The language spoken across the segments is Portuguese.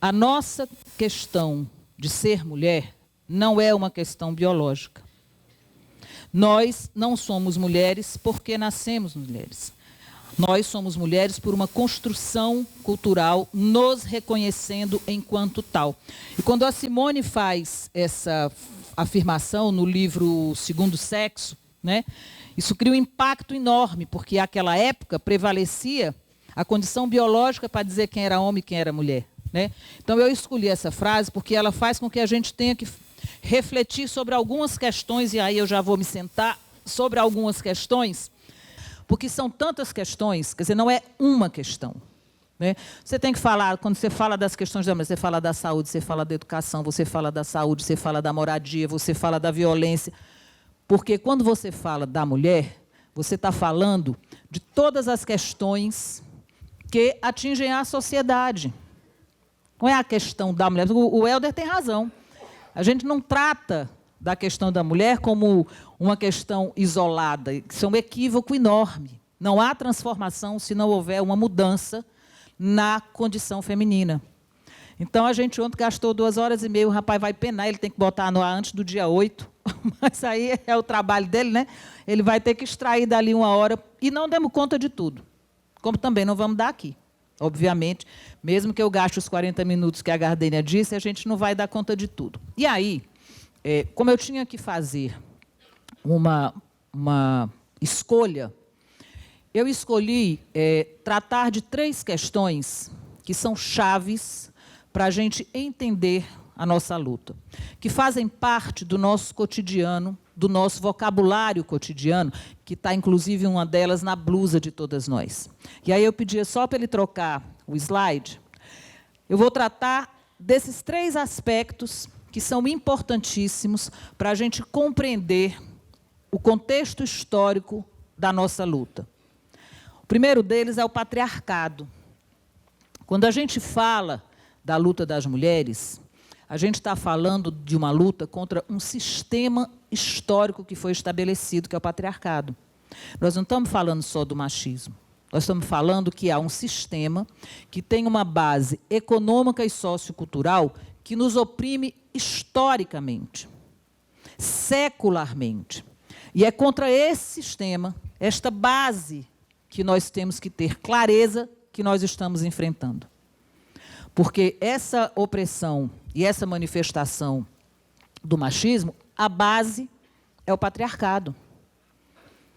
A nossa questão de ser mulher não é uma questão biológica. Nós não somos mulheres porque nascemos mulheres. Nós somos mulheres por uma construção cultural, nos reconhecendo enquanto tal. E quando a Simone faz essa afirmação no livro Segundo Sexo, né, isso cria um impacto enorme, porque naquela época prevalecia a condição biológica para dizer quem era homem e quem era mulher. Né? Então, eu escolhi essa frase porque ela faz com que a gente tenha que refletir sobre algumas questões, e aí eu já vou me sentar sobre algumas questões, porque são tantas questões, quer dizer, não é uma questão. Né? Você tem que falar, quando você fala das questões da mulher, você fala da saúde, você fala da educação, você fala da saúde, você fala da moradia, você fala da violência. Porque quando você fala da mulher, você está falando de todas as questões que atingem a sociedade. Não é a questão da mulher. O Helder tem razão. A gente não trata da questão da mulher como uma questão isolada. Isso é um equívoco enorme. Não há transformação se não houver uma mudança na condição feminina. Então, a gente ontem gastou 2h30, o rapaz vai penar, ele tem que botar no ar antes do dia 8, mas aí é o trabalho dele, né? Ele vai ter que extrair dali 1 hora, e não demos conta de tudo, como também não vamos dar aqui. Obviamente, mesmo que eu gaste os 40 minutos que a Gardênia disse, a gente não vai dar conta de tudo. E aí, como eu tinha que fazer uma escolha, eu escolhi tratar de 3 questões que são chaves para a gente entender a nossa luta, que fazem parte do nosso cotidiano, do nosso vocabulário cotidiano, que está, inclusive, uma delas na blusa de todas nós. E aí eu pedia só para ele trocar o slide. Eu vou tratar desses 3 aspectos que são importantíssimos para a gente compreender o contexto histórico da nossa luta. O primeiro deles é o patriarcado. Quando a gente fala da luta das mulheres, a gente está falando de uma luta contra um sistema histórico que foi estabelecido, que é o patriarcado. Nós não estamos falando só do machismo. Nós estamos falando que há um sistema que tem uma base econômica e sociocultural que nos oprime historicamente, secularmente. E é contra esse sistema, esta base, que nós temos que ter clareza que nós estamos enfrentando. Porque essa opressão e essa manifestação do machismo, a base é o patriarcado.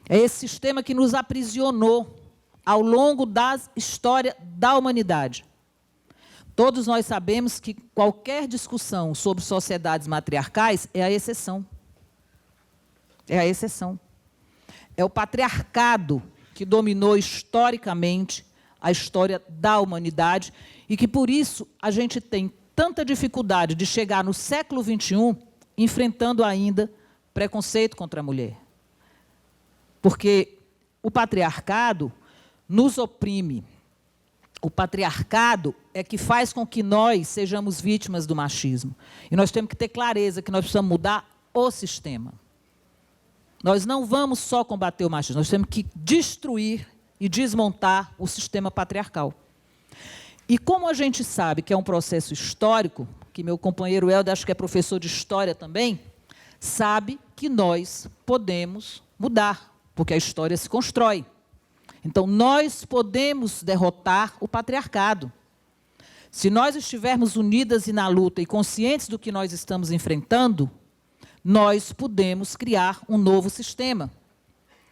É esse sistema que nos aprisionou ao longo da história da humanidade. Todos nós sabemos que qualquer discussão sobre sociedades matriarcais é a exceção. É a exceção. É o patriarcado que dominou historicamente a história da humanidade e que, por isso, a gente tem tanta dificuldade de chegar no século XXI enfrentando ainda preconceito contra a mulher. Porque o patriarcado nos oprime. O patriarcado é que faz com que nós sejamos vítimas do machismo. E nós temos que ter clareza que nós precisamos mudar o sistema. Nós não vamos só combater o machismo, nós temos que destruir e desmontar o sistema patriarcal. E como a gente sabe que é um processo histórico, que meu companheiro Helder, acho que é professor de história também, sabe que nós podemos mudar, porque a história se constrói. Então, nós podemos derrotar o patriarcado. Se nós estivermos unidas e na luta e conscientes do que nós estamos enfrentando, nós podemos criar um novo sistema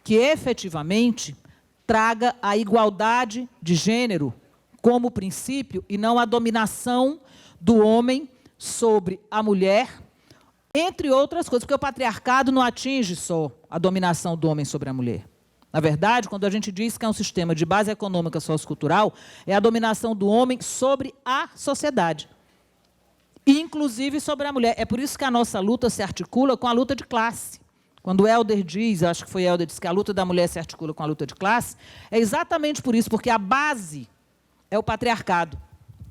que efetivamente traga a igualdade de gênero como princípio e não a dominação do homem sobre a mulher, entre outras coisas, porque o patriarcado não atinge só a dominação do homem sobre a mulher. Na verdade, quando a gente diz que é um sistema de base econômica sociocultural, é a dominação do homem sobre a sociedade, inclusive sobre a mulher. É por isso que a nossa luta se articula com a luta de classe. Quando o Helder diz, acho que foi Helder, disse que a luta da mulher se articula com a luta de classe, é exatamente por isso, porque a base é o patriarcado.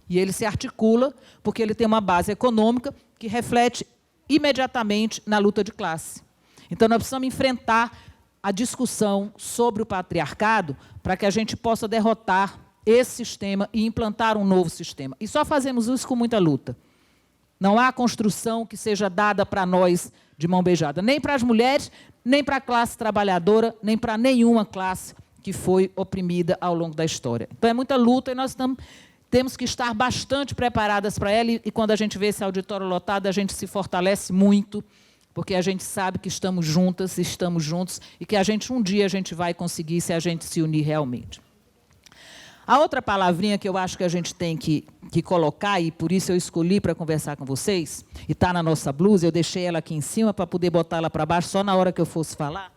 E ele se articula porque ele tem uma base econômica que reflete imediatamente na luta de classe. Então, nós precisamos enfrentar a discussão sobre o patriarcado para que a gente possa derrotar esse sistema e implantar um novo sistema. E só fazemos isso com muita luta. Não há construção que seja dada para nós de mão beijada, nem para as mulheres, nem para a classe trabalhadora, nem para nenhuma classe que foi oprimida ao longo da história. Então, é muita luta e nós temos que estar bastante preparadas para ela. E quando a gente vê esse auditório lotado, a gente se fortalece muito, porque a gente sabe que estamos juntas, estamos juntos, e que um dia a gente vai conseguir se a gente se unir realmente. A outra palavrinha que eu acho que a gente tem que colocar, e por isso eu escolhi para conversar com vocês, e está na nossa blusa, eu deixei ela aqui em cima para poder botar ela para baixo só na hora que eu fosse falar,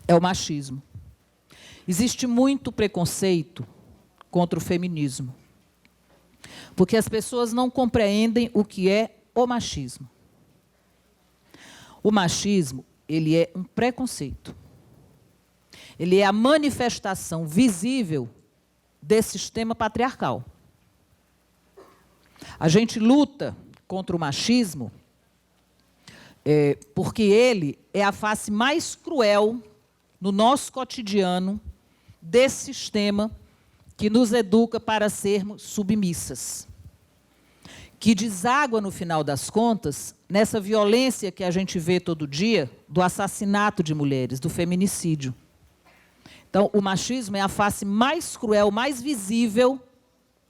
é o machismo. Existe muito preconceito contra o feminismo, porque as pessoas não compreendem o que é o machismo. O machismo, ele é um preconceito. Ele é a manifestação visível desse sistema patriarcal. A gente luta contra o machismo porque ele é a face mais cruel no nosso cotidiano desse sistema que nos educa para sermos submissas, que deságua, no final das contas, nessa violência que a gente vê todo dia do assassinato de mulheres, do feminicídio. Então, o machismo é a face mais cruel, mais visível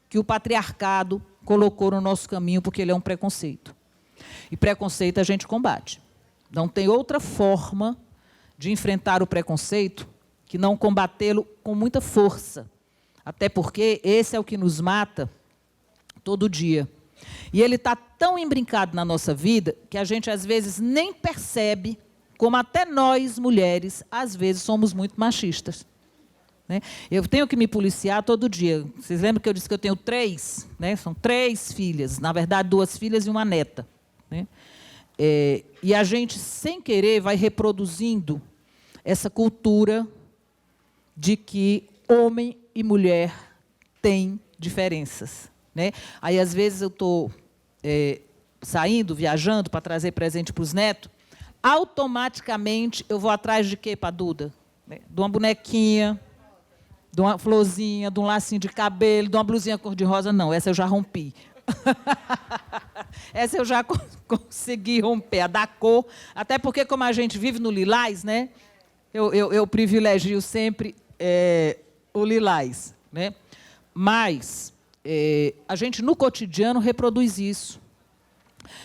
que o patriarcado colocou no nosso caminho, porque ele é um preconceito. E preconceito a gente combate. Não tem outra forma de enfrentar o preconceito que não combatê-lo com muita força. Até porque esse é o que nos mata todo dia. E ele está tão embrincado na nossa vida que a gente, às vezes, nem percebe como até nós, mulheres, às vezes, somos muito machistas. Né? Eu tenho que me policiar todo dia. Vocês lembram que eu disse que eu tenho 3? Né? São 3 filhas, na verdade, 2 filhas e uma neta. Né? E a gente, sem querer, vai reproduzindo essa cultura de que homem e mulher têm diferenças. Né? Aí, às vezes, eu estou saindo, viajando, para trazer presente para os netos, automaticamente eu vou atrás de quê, para a Duda? Né? De uma bonequinha, de uma florzinha, de um lacinho de cabelo, de uma blusinha cor-de-rosa. Não, essa eu já rompi. Essa eu já consegui romper, a da cor. Até porque, como a gente vive no lilás, né, eu privilegio sempre o lilás. Né? Mas a gente, no cotidiano, reproduz isso.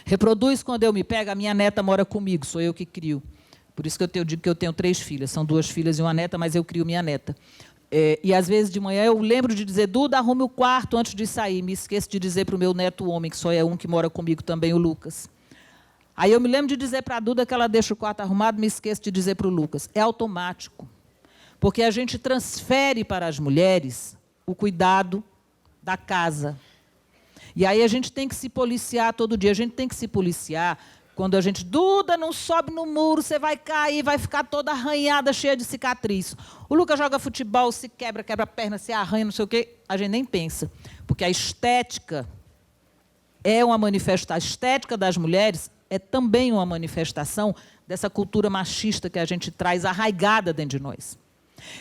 Reproduz quando eu me pego, a minha neta mora comigo, sou eu que crio. Por isso que eu digo que eu tenho 3 filhas, são 2 filhas e uma neta, mas eu crio minha neta. E, às vezes, de manhã, eu lembro de dizer, Duda, arrume o quarto antes de sair. Me esqueço de dizer para o meu neto homem, que só é um que mora comigo também, o Lucas. Aí eu me lembro de dizer para a Duda que ela deixa o quarto arrumado, me esqueço de dizer para o Lucas. É automático. Porque a gente transfere para as mulheres o cuidado da casa. E aí a gente tem que se policiar todo dia. A gente tem que se policiar quando a gente... Duda, não sobe no muro, você vai cair, vai ficar toda arranhada, cheia de cicatriz. O Lucas joga futebol, se quebra a perna, se arranha, não sei o quê. A gente nem pensa. Porque a estética é uma manifestação. A estética das mulheres é também uma manifestação dessa cultura machista que a gente traz arraigada dentro de nós.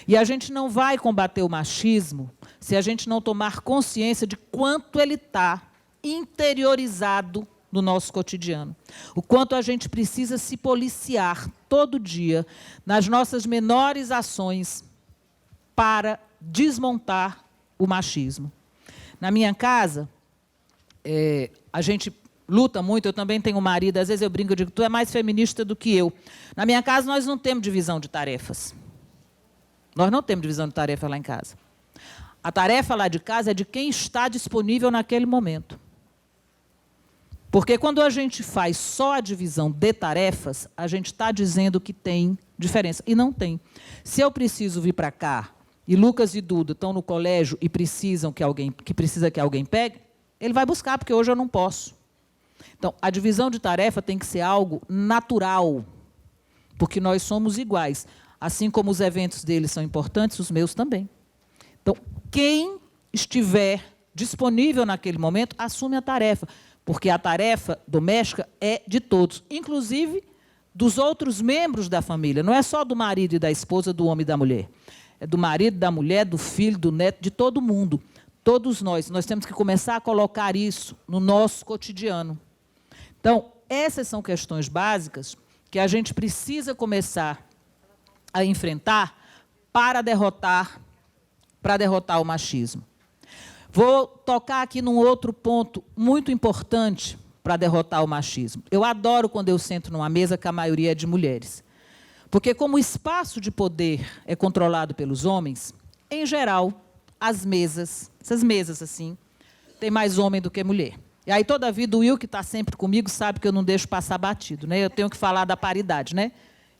E a gente não vai combater o machismo se a gente não tomar consciência de quanto ele está interiorizado no nosso cotidiano. O quanto a gente precisa se policiar todo dia nas nossas menores ações para desmontar o machismo. Na minha casa, a gente luta muito, eu também tenho um marido, às vezes eu brinco, eu digo, tu é mais feminista do que eu. Na minha casa, nós não temos divisão de tarefas. Nós não temos divisão de tarefa lá em casa. A tarefa lá de casa é de quem está disponível naquele momento. Porque quando a gente faz só a divisão de tarefas, a gente está dizendo que tem diferença. E não tem. Se eu preciso vir para cá, e Lucas e Duda estão no colégio e precisa que alguém pegue, ele vai buscar, porque hoje eu não posso. Então, a divisão de tarefa tem que ser algo natural, porque nós somos iguais. Assim como os eventos deles são importantes, os meus também. Então, quem estiver disponível naquele momento, assume a tarefa, porque a tarefa doméstica é de todos, inclusive dos outros membros da família. Não é só do marido e da esposa, do homem e da mulher. É do marido, da mulher, do filho, do neto, de todo mundo. Todos nós. Nós temos que começar a colocar isso no nosso cotidiano. Então, essas são questões básicas que a gente precisa começar a enfrentar para derrotar o machismo. Vou tocar aqui num outro ponto muito importante para derrotar o machismo. Eu adoro quando eu sento numa mesa que a maioria é de mulheres. Porque como o espaço de poder é controlado pelos homens, em geral, as mesas, essas mesas assim, tem mais homem do que mulher. E aí toda a vida o Will, que está sempre comigo, sabe que eu não deixo passar batido, né? Eu tenho que falar da paridade, né?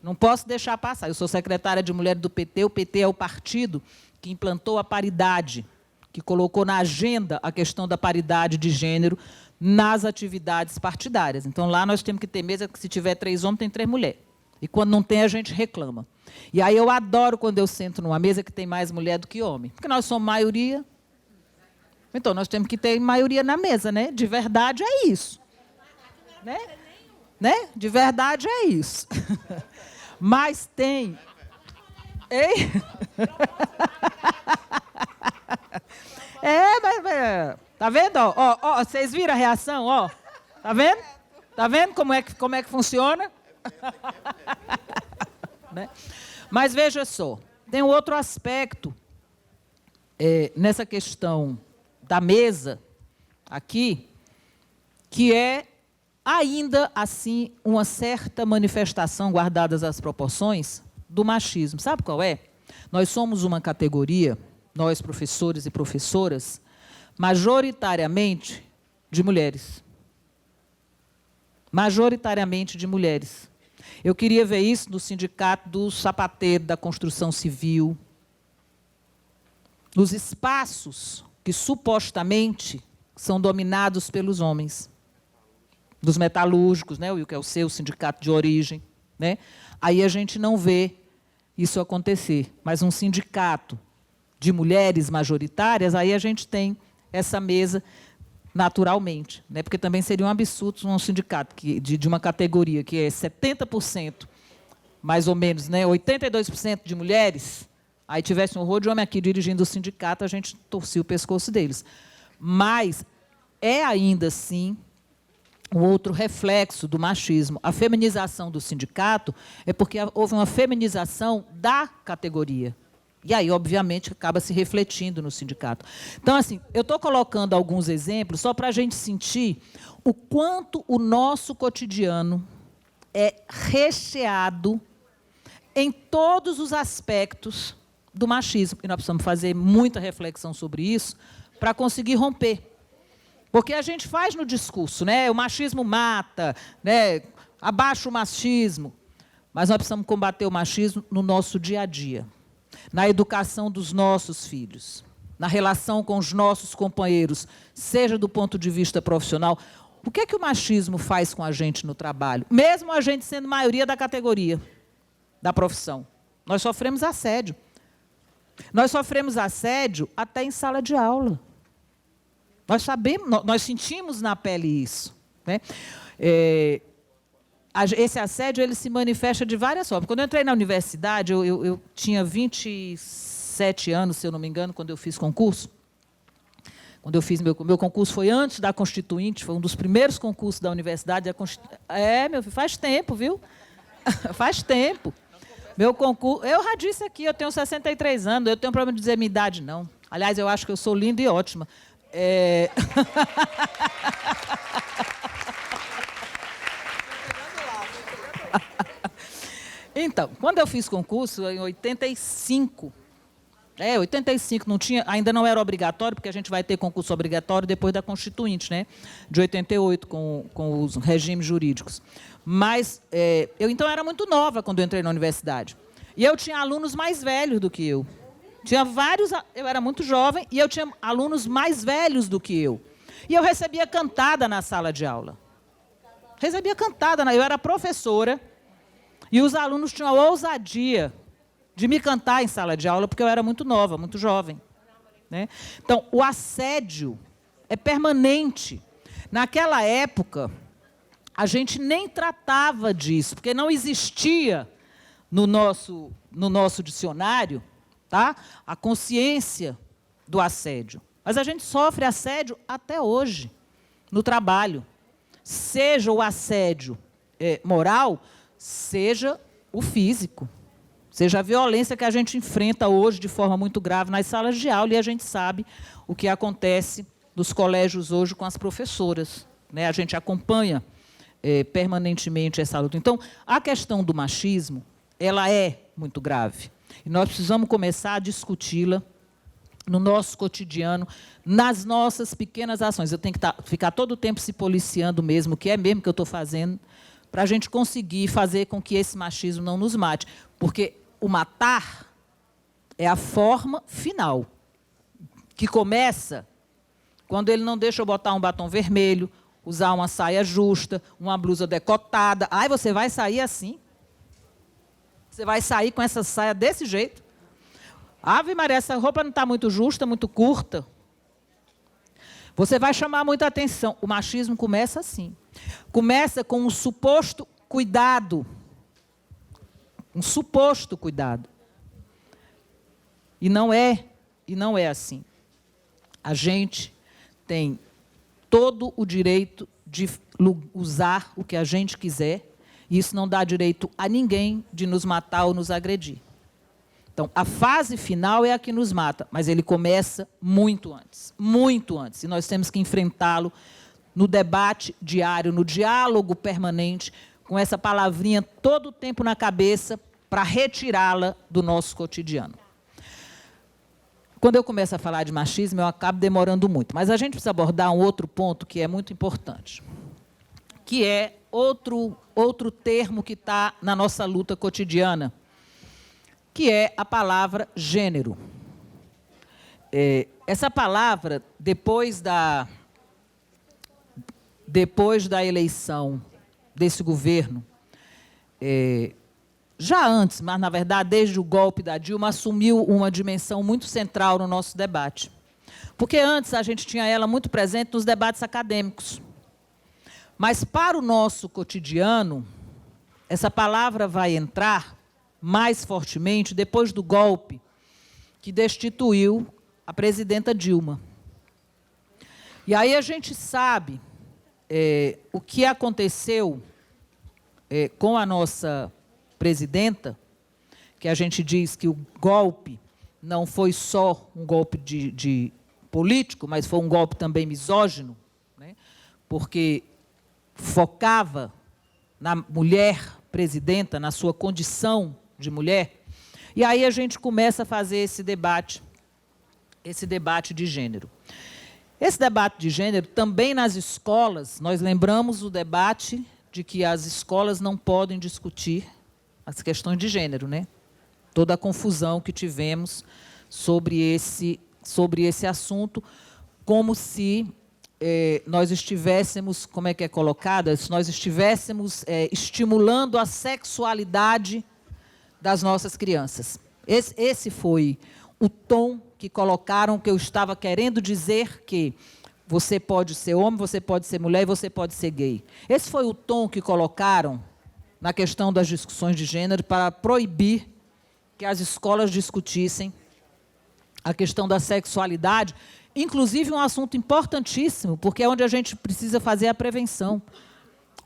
Não posso deixar passar. Eu sou secretária de mulher do PT, o PT é o partido que implantou a paridade, que colocou na agenda a questão da paridade de gênero nas atividades partidárias. Então, lá nós temos que ter mesa que, se tiver 3 homens, tem 3 mulheres. E quando não tem, a gente reclama. E aí eu adoro quando eu sento numa mesa que tem mais mulher do que homem. Porque nós somos maioria. Então, nós temos que ter maioria na mesa, né? De verdade é isso. Né? De verdade é isso. Mas tem... Ei? Mas tá vendo? Ó, vocês viram a reação? Ó, tá vendo? Tá vendo como é que funciona? Né? Mas veja só, tem um outro aspecto nessa questão da mesa aqui, que é ainda assim uma certa manifestação, guardadas as proporções, do machismo. Sabe qual é? Nós somos uma categoria, nós professores e professoras, majoritariamente de mulheres. Majoritariamente de mulheres. Eu queria ver isso no sindicato do sapateiro, da construção civil, nos espaços que supostamente são dominados pelos homens. Dos metalúrgicos, né, o que é o seu sindicato de origem. Né? Aí a gente não vê isso acontecer. Mas um sindicato de mulheres majoritárias, aí a gente tem essa mesa naturalmente. Né? Porque também seria um absurdo um sindicato de uma categoria que é 70%, mais ou menos, né, 82% de mulheres, aí tivesse um horror de homem aqui dirigindo o sindicato, a gente torcia o pescoço deles. Mas é ainda assim um outro reflexo do machismo. A feminização do sindicato é porque houve uma feminização da categoria. E aí, obviamente, acaba se refletindo no sindicato. Então, assim, eu estou colocando alguns exemplos só para a gente sentir o quanto o nosso cotidiano é recheado em todos os aspectos do machismo. E nós precisamos fazer muita reflexão sobre isso para conseguir romper. Porque a gente faz no discurso, né? O machismo mata, né? Abaixa o machismo. Mas nós precisamos combater o machismo no nosso dia a dia, na educação dos nossos filhos, na relação com os nossos companheiros, seja do ponto de vista profissional. O que é que o machismo faz com a gente no trabalho? Mesmo a gente sendo maioria da categoria, da profissão. Nós sofremos assédio. Nós sofremos assédio até em sala de aula. Nós sabemos, nós sentimos na pele isso. Né? Esse assédio ele se manifesta de várias formas. Quando eu entrei na universidade, eu tinha 27 anos, se eu não me engano, quando eu fiz concurso. Quando eu fiz meu concurso foi antes da Constituinte, foi um dos primeiros concursos da universidade. Meu filho, faz tempo, viu? Faz tempo. Meu concurso, eu já disse aqui, eu tenho 63 anos, eu tenho problema de dizer minha idade, não. Aliás, eu acho que eu sou linda e ótima. Então, quando eu fiz concurso, em 85, 85 não tinha, ainda não era obrigatório, porque a gente vai ter concurso obrigatório depois da Constituinte, né, de 88, com os regimes jurídicos. Mas eu, então, era muito nova quando eu entrei na universidade. E eu tinha alunos mais velhos do que eu. Tinha vários, eu era muito jovem, e eu tinha alunos mais velhos do que eu. E eu recebia cantada na sala de aula. Recebia cantada, eu era professora, e os alunos tinham a ousadia de me cantar em sala de aula, porque eu era muito nova, muito jovem. Né? Então, o assédio é permanente. Naquela época, a gente nem tratava disso, porque não existia no nosso dicionário, tá, a consciência do assédio. Mas a gente sofre assédio até hoje, no trabalho. Seja o assédio moral, seja o físico. Seja a violência que a gente enfrenta hoje de forma muito grave nas salas de aula, e a gente sabe o que acontece nos colégios hoje com as professoras, né? A gente acompanha permanentemente essa luta. Então, a questão do machismo, ela é muito grave. E nós precisamos começar a discuti-la no nosso cotidiano, nas nossas pequenas ações. Eu tenho que ficar todo o tempo se policiando mesmo, o que é mesmo que eu estou fazendo, para a gente conseguir fazer com que esse machismo não nos mate. Porque o matar é a forma final, que começa quando ele não deixa eu botar um batom vermelho, usar uma saia justa, uma blusa decotada. Ai, você vai sair assim? Você vai sair com essa saia desse jeito? Ave Maria, essa roupa não está muito justa, muito curta. Você vai chamar muita atenção. O machismo começa assim. Começa com um suposto cuidado. Um suposto cuidado. E não é assim. A gente tem todo o direito de usar o que a gente quiser, e isso não dá direito a ninguém de nos matar ou nos agredir. Então, a fase final é a que nos mata, mas ele começa muito antes, e nós temos que enfrentá-lo no debate diário, no diálogo permanente, com essa palavrinha todo o tempo na cabeça, para retirá-la do nosso cotidiano. Quando eu começo a falar de machismo, eu acabo demorando muito, mas a gente precisa abordar um outro ponto que é muito importante, que é outro termo que está na nossa luta cotidiana, que é a palavra gênero. Essa palavra, depois da eleição desse governo, já antes, mas, na verdade, desde o golpe da Dilma, assumiu uma dimensão muito central no nosso debate. Porque antes a gente tinha ela muito presente nos debates acadêmicos. Mas, para o nosso cotidiano, essa palavra vai entrar mais fortemente depois do golpe que destituiu a presidenta Dilma. E aí a gente sabe o que aconteceu com a nossa presidenta, que a gente diz que o golpe não foi só um golpe de político, mas foi um golpe também misógino, né? Porque focava na mulher presidenta, na sua condição de mulher, e aí a gente começa a fazer esse debate de gênero. Esse debate de gênero, também nas escolas, nós lembramos o debate de que as escolas não podem discutir as questões de gênero, né? Toda a confusão que tivemos sobre esse assunto, como se nós estivéssemos, como é que é colocado? Se nós estivéssemos estimulando a sexualidade das nossas crianças. Esse foi o tom que colocaram, que eu estava querendo dizer que você pode ser homem, você pode ser mulher e você pode ser gay. Esse foi o tom que colocaram na questão das discussões de gênero para proibir que as escolas discutissem a questão da sexualidade, inclusive um assunto importantíssimo, porque é onde a gente precisa fazer a prevenção,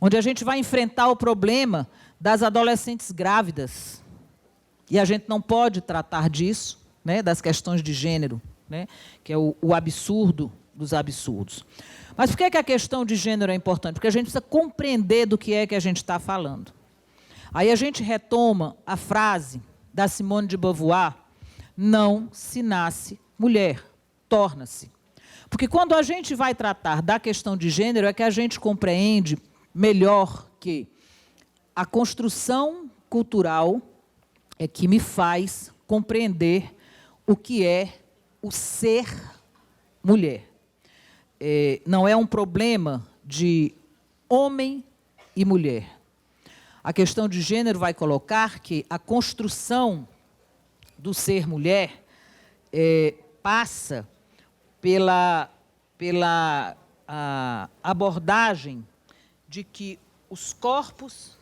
onde a gente vai enfrentar o problema das adolescentes grávidas. E a gente não pode tratar disso, né, das questões de gênero, né, que é o absurdo dos absurdos. Mas por que a questão de gênero é importante? Porque a gente precisa compreender do que é que a gente está falando. Aí a gente retoma a frase da Simone de Beauvoir: não se nasce mulher, torna-se. Porque quando a gente vai tratar da questão de gênero, é que a gente compreende melhor que a construção cultural é que me faz compreender o que é o ser mulher. Não é um problema de homem e mulher. A questão de gênero vai colocar que a construção do ser mulher passa pela abordagem de que os corpos,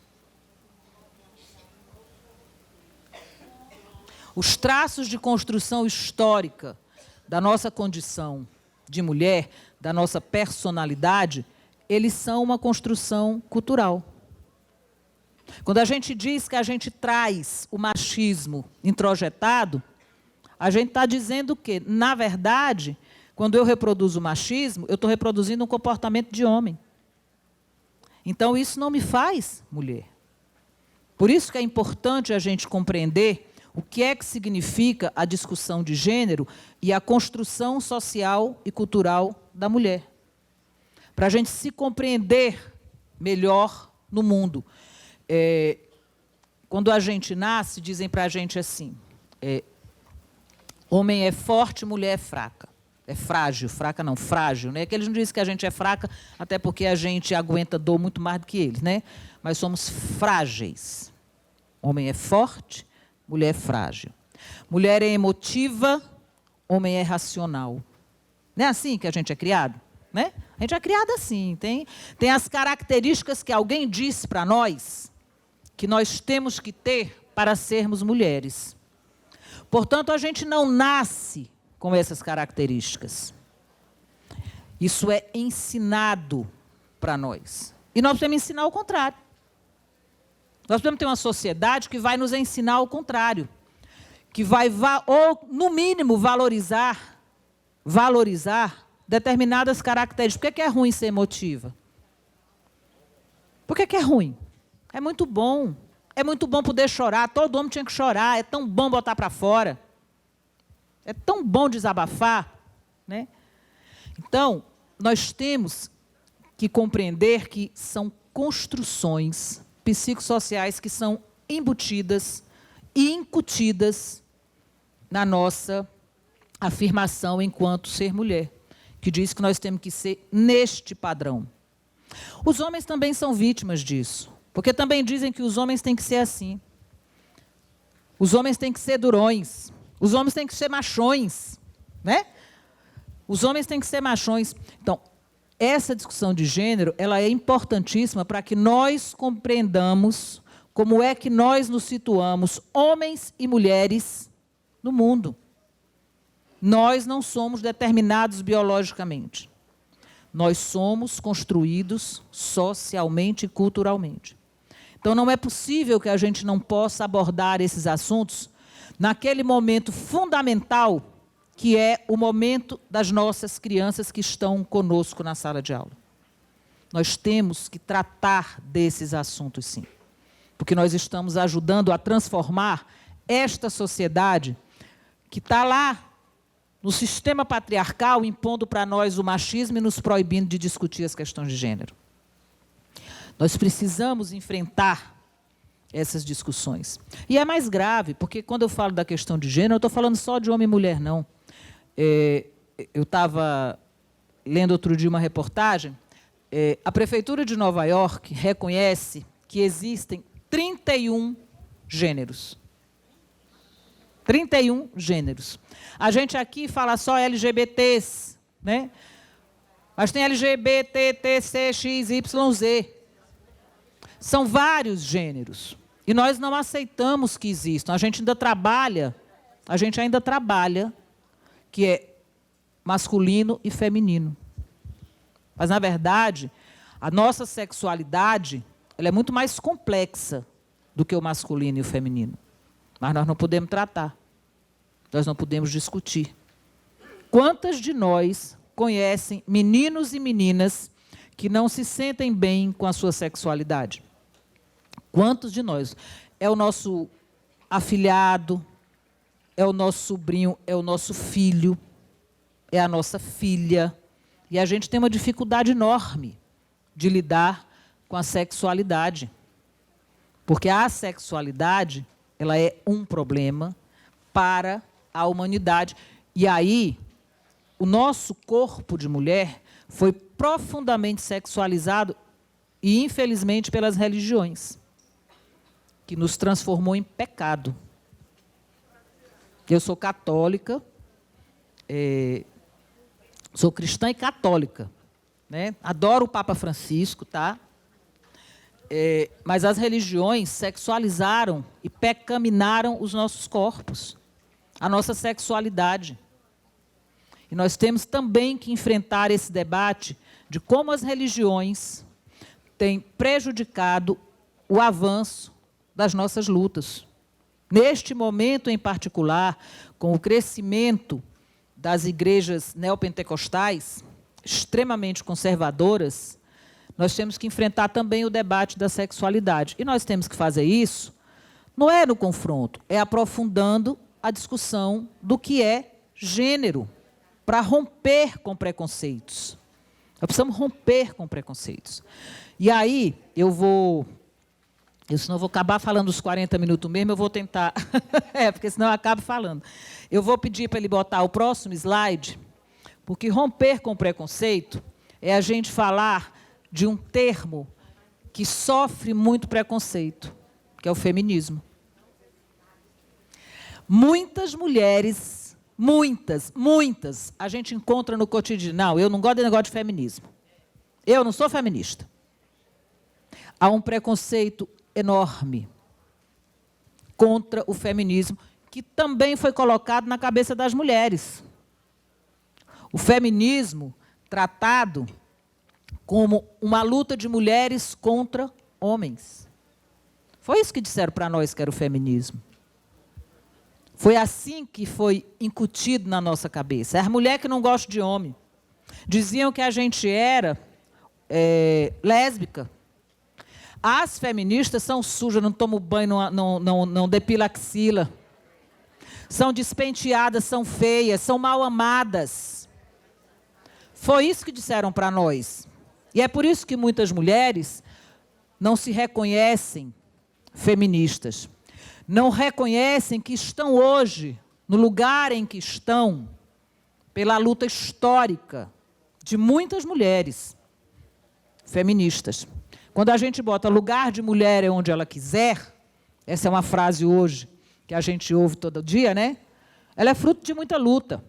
os traços de construção histórica da nossa condição de mulher, da nossa personalidade, eles são uma construção cultural. Quando a gente diz que a gente traz o machismo introjetado, a gente está dizendo que, na verdade, quando eu reproduzo o machismo, eu estou reproduzindo um comportamento de homem. Então, isso não me faz mulher. Por isso que é importante a gente compreender o que é que significa a discussão de gênero e a construção social e cultural da mulher. Para a gente se compreender melhor no mundo. Quando a gente nasce, dizem para a gente assim, homem é forte, mulher é fraca. É frágil, fraca não, frágil, né? Que eles não dizem que a gente é fraca, até porque a gente aguenta dor muito mais do que eles, né? Mas somos frágeis. Homem é forte, mulher é frágil. Mulher é emotiva, homem é racional. Não é assim que a gente é criado? Né? A gente é criado assim. Tem as características que alguém disse para nós que nós temos que ter para sermos mulheres. Portanto, a gente não nasce com essas características. Isso é ensinado para nós. E nós precisamos ensinar o contrário. Nós precisamos ter uma sociedade que vai nos ensinar o contrário. Que vai, ou no mínimo, valorizar determinadas características. Por que é ruim ser emotiva? Por que é ruim? É muito bom. É muito bom poder chorar. Todo homem tinha que chorar. É tão bom botar para fora. É tão bom desabafar, né? Então, nós temos que compreender que são construções psicossociais que são embutidas e incutidas na nossa afirmação enquanto ser mulher, que diz que nós temos que ser neste padrão. Os homens também são vítimas disso, porque também dizem que os homens têm que ser assim. Os homens têm que ser durões. Os homens têm que ser machões, né? Os homens têm que ser machões. Então, essa discussão de gênero, ela é importantíssima para que nós compreendamos como é que nós nos situamos, homens e mulheres, no mundo. Nós não somos determinados biologicamente. Nós somos construídos socialmente e culturalmente. Então, não é possível que a gente não possa abordar esses assuntos naquele momento fundamental, que é o momento das nossas crianças que estão conosco na sala de aula. Nós temos que tratar desses assuntos, sim. Porque nós estamos ajudando a transformar esta sociedade que está lá no sistema patriarcal, impondo para nós o machismo e nos proibindo de discutir as questões de gênero. Nós precisamos enfrentar essas discussões. E é mais grave, porque quando eu falo da questão de gênero, eu estou falando só de homem e mulher, não. Eu estava lendo outro dia uma reportagem, a Prefeitura de Nova York reconhece que existem 31 gêneros. 31 gêneros. A gente aqui fala só LGBTs, né? Mas tem LGBT, TC, X, Y, Z. São vários gêneros. E nós não aceitamos que existam. A gente ainda trabalha, que é masculino e feminino. Mas, na verdade, a nossa sexualidade ela é muito mais complexa do que o masculino e o feminino. Mas nós não podemos tratar. Nós não podemos discutir. Quantas de nós conhecem meninos e meninas que não se sentem bem com a sua sexualidade? Quantos de nós? É o nosso afilhado, é o nosso sobrinho, é o nosso filho, é a nossa filha. E a gente tem uma dificuldade enorme de lidar com a sexualidade. Porque a sexualidade, ela é um problema para a humanidade. E aí, o nosso corpo de mulher foi profundamente sexualizado e, infelizmente, pelas religiões, que nos transformou em pecado. Eu sou católica, sou cristã e católica, né? Adoro o Papa Francisco, tá? Mas as religiões sexualizaram e pecaminaram os nossos corpos, a nossa sexualidade. E nós temos também que enfrentar esse debate de como as religiões têm prejudicado o avanço das nossas lutas. Neste momento em particular, com o crescimento das igrejas neopentecostais, extremamente conservadoras, nós temos que enfrentar também o debate da sexualidade. E nós temos que fazer isso, não é no confronto, é aprofundando a discussão do que é gênero, para romper com preconceitos. Nós precisamos romper com preconceitos. E aí, senão eu vou acabar falando os 40 minutos mesmo, eu vou tentar... porque senão eu acabo falando. Eu vou pedir para ele botar o próximo slide, porque romper com preconceito é a gente falar de um termo que sofre muito preconceito, que é o feminismo. Muitas mulheres, muitas, a gente encontra no cotidiano. Não, eu não gosto de negócio de feminismo. Eu não sou feminista. Há um preconceito enorme contra o feminismo, que também foi colocado na cabeça das mulheres. O feminismo tratado como uma luta de mulheres contra homens. Foi isso que disseram para nós que era o feminismo. Foi assim que foi incutido na nossa cabeça. As mulheres que não gostam de homem. Diziam que a gente era lésbica. As feministas são sujas, não tomam banho, não depilam a axila. São despenteadas, são feias, são mal amadas. Foi isso que disseram para nós. E é por isso que muitas mulheres não se reconhecem feministas. Não reconhecem que estão hoje, no lugar em que estão, pela luta histórica de muitas mulheres feministas. Quando a gente bota lugar de mulher é onde ela quiser, essa é uma frase hoje que a gente ouve todo dia, né? Ela é fruto de muita luta,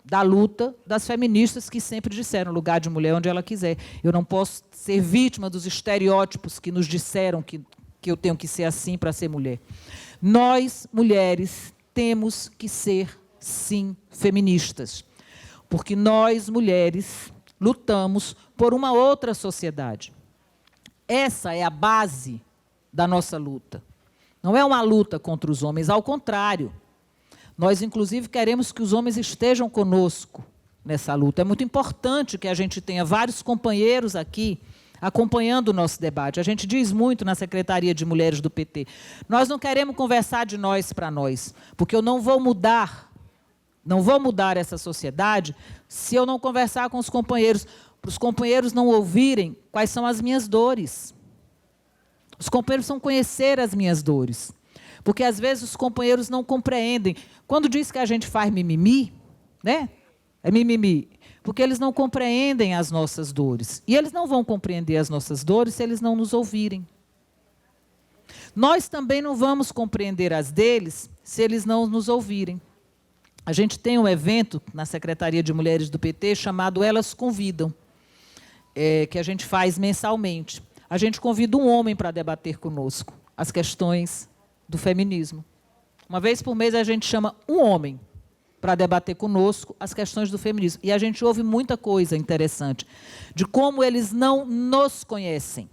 da luta das feministas que sempre disseram lugar de mulher onde ela quiser. Eu não posso ser vítima dos estereótipos que nos disseram que eu tenho que ser assim para ser mulher. Nós, mulheres, temos que ser, sim, feministas. Porque nós, mulheres, lutamos por uma outra sociedade. Essa é a base da nossa luta. Não é uma luta contra os homens, ao contrário. Nós, inclusive, queremos que os homens estejam conosco nessa luta. É muito importante que a gente tenha vários companheiros aqui acompanhando o nosso debate. A gente diz muito na Secretaria de Mulheres do PT. Nós não queremos conversar de nós para nós, porque eu não vou mudar essa sociedade se eu não conversar com os companheiros, para os companheiros não ouvirem quais são as minhas dores. Os companheiros precisam conhecer as minhas dores, porque às vezes os companheiros não compreendem. Quando diz que a gente faz mimimi, né? É mimimi, porque eles não compreendem as nossas dores. E eles não vão compreender as nossas dores se eles não nos ouvirem. Nós também não vamos compreender as deles se eles não nos ouvirem. A gente tem um evento na Secretaria de Mulheres do PT chamado Elas Convidam, que a gente faz mensalmente. A gente convida um homem para debater conosco as questões do feminismo. Uma vez por mês a gente chama um homem para debater conosco as questões do feminismo. E a gente ouve muita coisa interessante de como eles não nos conhecem.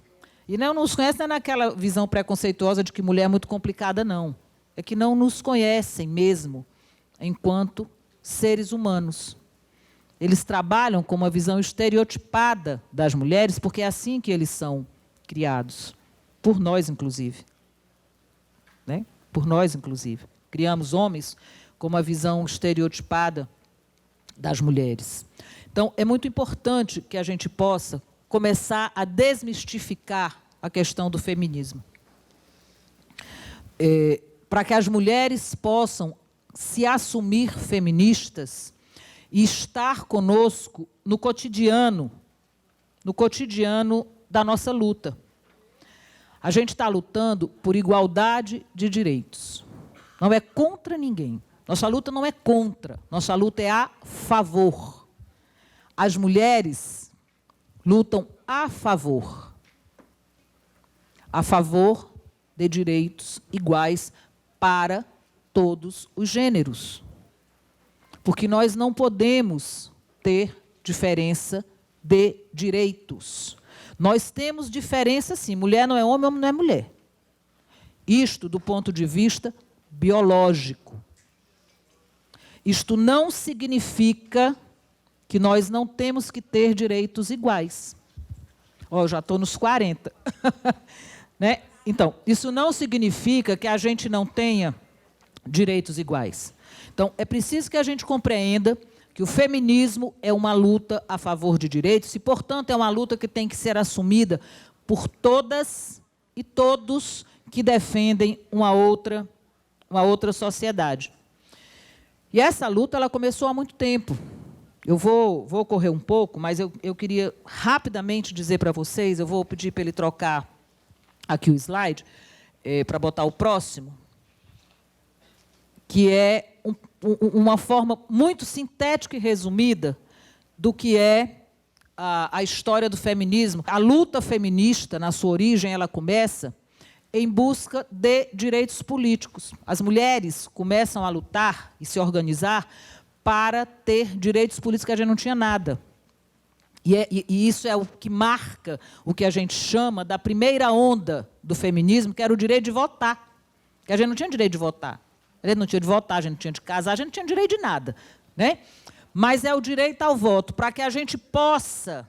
E não nos conhecem naquela visão preconceituosa de que mulher é muito complicada, não. É que não nos conhecem mesmo enquanto seres humanos. Eles trabalham com uma visão estereotipada das mulheres, porque é assim que eles são criados. Por nós, inclusive. Né? Por nós, inclusive. Criamos homens com uma visão estereotipada das mulheres. Então, é muito importante que a gente possa começar a desmistificar a questão do feminismo. Para que as mulheres possam se assumir feministas e estar conosco no cotidiano da nossa luta. A gente está lutando por igualdade de direitos. Não é contra ninguém. Nossa luta não é contra, nossa luta é a favor. As mulheres lutam a favor. a favor de direitos iguais para todos os gêneros. Porque nós não podemos ter diferença de direitos. Nós temos diferença, sim. Mulher não é homem, homem não é mulher. Isto do ponto de vista biológico. Isto não significa que nós não temos que ter direitos iguais. Eu já estou nos 40. Né? Então, isso não significa que a gente não tenha direitos iguais. Então, é preciso que a gente compreenda que o feminismo é uma luta a favor de direitos e, portanto, é uma luta que tem que ser assumida por todas e todos que defendem uma outra sociedade. E essa luta ela começou há muito tempo. Eu vou correr um pouco, mas eu queria rapidamente dizer para vocês, eu vou pedir para ele trocar aqui o slide, para botar o próximo, que é uma forma muito sintética e resumida do que é a história do feminismo. A luta feminista, na sua origem, ela começa em busca de direitos políticos. As mulheres começam a lutar e se organizar para ter direitos políticos, que a gente não tinha nada. E isso é o que marca o que a gente chama da primeira onda do feminismo, que era o direito de votar. Porque a gente não tinha direito de votar. A gente não tinha de votar, a gente não tinha de casar, a gente não tinha direito de nada. Né? Mas é o direito ao voto, para que a gente possa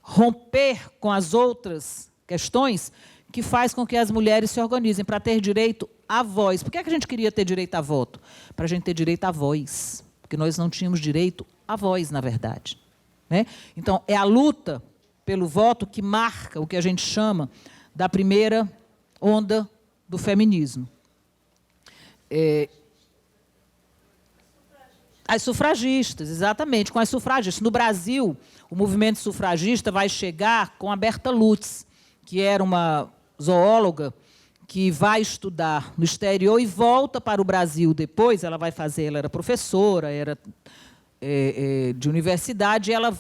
romper com as outras questões que faz com que as mulheres se organizem, para ter direito à voz. Por que a gente queria ter direito a voto? Para a gente ter direito à voz. Porque nós não tínhamos direito à voz, na verdade. Né? Então, é a luta pelo voto que marca o que a gente chama da primeira onda do feminismo. As sufragistas, exatamente, com as sufragistas. No Brasil, o movimento sufragista vai chegar com a Berta Lutz, que era uma zoóloga que vai estudar no exterior e volta para o Brasil depois. Ela era professora, era de universidade, e ela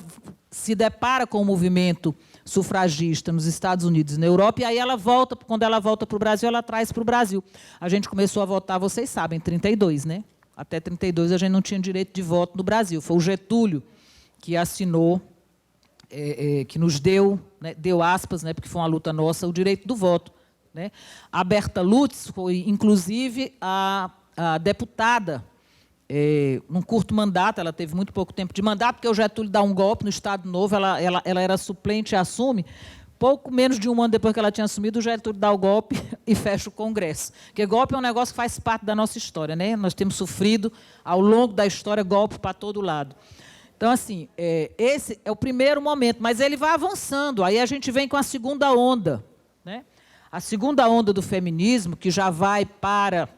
se depara com o movimento sufragista nos Estados Unidos e na Europa, e aí ela volta, quando ela volta para o Brasil, ela traz para o Brasil. A gente começou a votar, vocês sabem, em 32, né? Até 32 a gente não tinha direito de voto no Brasil. Foi o Getúlio que assinou, que nos deu, né, deu aspas, né, porque foi uma luta nossa, o direito do voto. Né? A Berta Lutz foi, inclusive, a deputada, num curto mandato, ela teve muito pouco tempo de mandato, porque o Getúlio dá um golpe no Estado Novo, ela era suplente e assume. Pouco menos de um ano depois que ela tinha assumido, o Getúlio dá o golpe e fecha o Congresso. Porque golpe é um negócio que faz parte da nossa história. Né? Nós temos sofrido, ao longo da história, golpe para todo lado. Então, assim, esse é o primeiro momento, mas ele vai avançando. Aí a gente vem com a segunda onda. Né? A segunda onda do feminismo, que já vai para...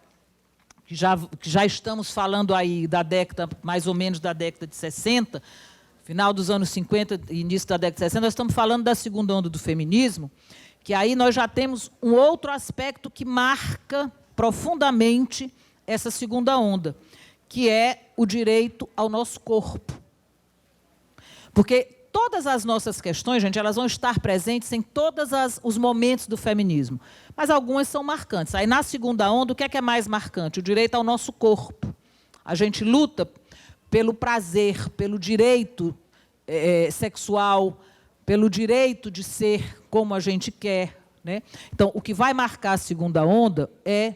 que já estamos falando aí da década, mais ou menos da década de 60, final dos anos 50 e início da década de 60, nós estamos falando da segunda onda do feminismo, que aí nós já temos um outro aspecto que marca profundamente essa segunda onda, que é o direito ao nosso corpo. Porque todas as nossas questões, gente, elas vão estar presentes em todos os momentos do feminismo. Mas algumas são marcantes. Aí, na segunda onda, o que é mais marcante? O direito ao nosso corpo. A gente luta pelo prazer, pelo direito sexual, pelo direito de ser como a gente quer. Né? Então, o que vai marcar a segunda onda é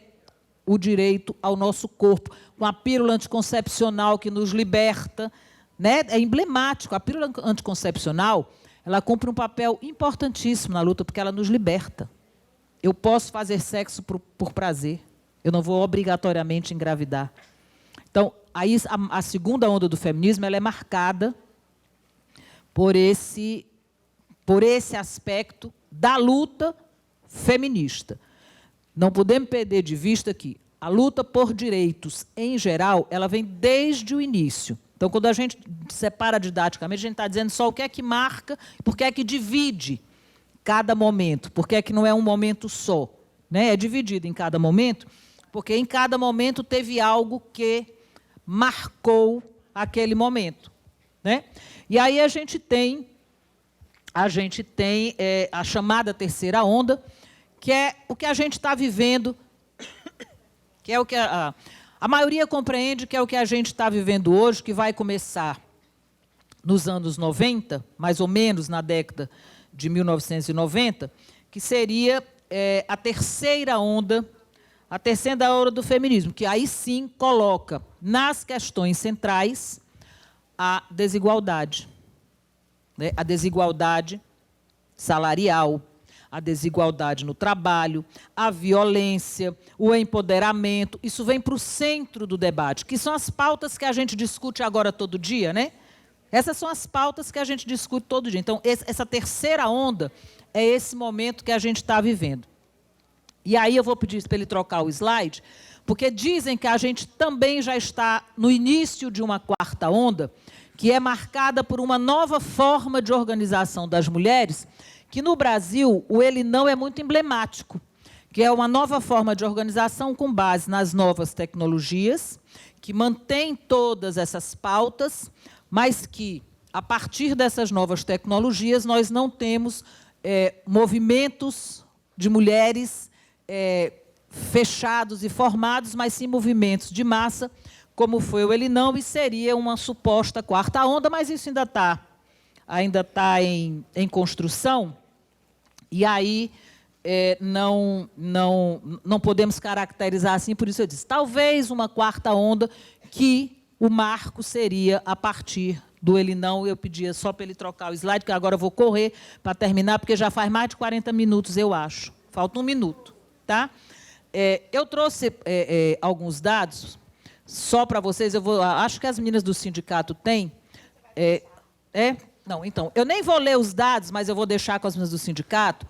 o direito ao nosso corpo, com a pílula anticoncepcional que nos liberta. Né? É emblemático. A pílula anticoncepcional, ela cumpre um papel importantíssimo na luta, porque ela nos liberta. Eu posso fazer sexo por prazer. Eu não vou obrigatoriamente engravidar. Então, aí a segunda onda do feminismo ela é marcada por esse aspecto da luta feminista. Não podemos perder de vista que a luta por direitos, em geral, ela vem desde o início. Então, quando a gente separa didaticamente, a gente está dizendo só o que é que marca, por que é que divide cada momento, por que é que não é um momento só. Né? É dividido em cada momento, porque em cada momento teve algo que marcou aquele momento. Né? E aí a gente tem a chamada terceira onda, que é o que a gente está vivendo, que é o que a maioria compreende que é o que a gente está vivendo hoje, que vai começar nos anos 90, mais ou menos na década de 1990, que seria a terceira onda do feminismo, que aí sim coloca nas questões centrais a desigualdade, né? A desigualdade salarial, a desigualdade no trabalho, a violência, o empoderamento. Isso vem para o centro do debate, que são as pautas que a gente discute agora todo dia, né? Essas são as pautas que a gente discute todo dia. Então, essa terceira onda é esse momento que a gente está vivendo. E aí eu vou pedir para ele trocar o slide, porque dizem que a gente também já está no início de uma quarta onda, que é marcada por uma nova forma de organização das mulheres, que no Brasil o Ele Não é muito emblemático, que é uma nova forma de organização com base nas novas tecnologias, que mantém todas essas pautas, mas que, a partir dessas novas tecnologias, nós não temos movimentos de mulheres fechados e formados, mas sim movimentos de massa, como foi o Ele Não, e seria uma suposta quarta onda, mas isso ainda tá em construção, e aí não podemos caracterizar assim, por isso eu disse, talvez uma quarta onda, que o marco seria a partir do Ele Não. Eu pedia só para ele trocar o slide, que agora eu vou correr para terminar, porque já faz mais de 40 minutos, eu acho. Falta 1 minuto. Tá? Eu trouxe alguns dados, só para vocês, acho que as meninas do sindicato têm. Não, então, eu nem vou ler os dados, mas eu vou deixar com as meninas do sindicato,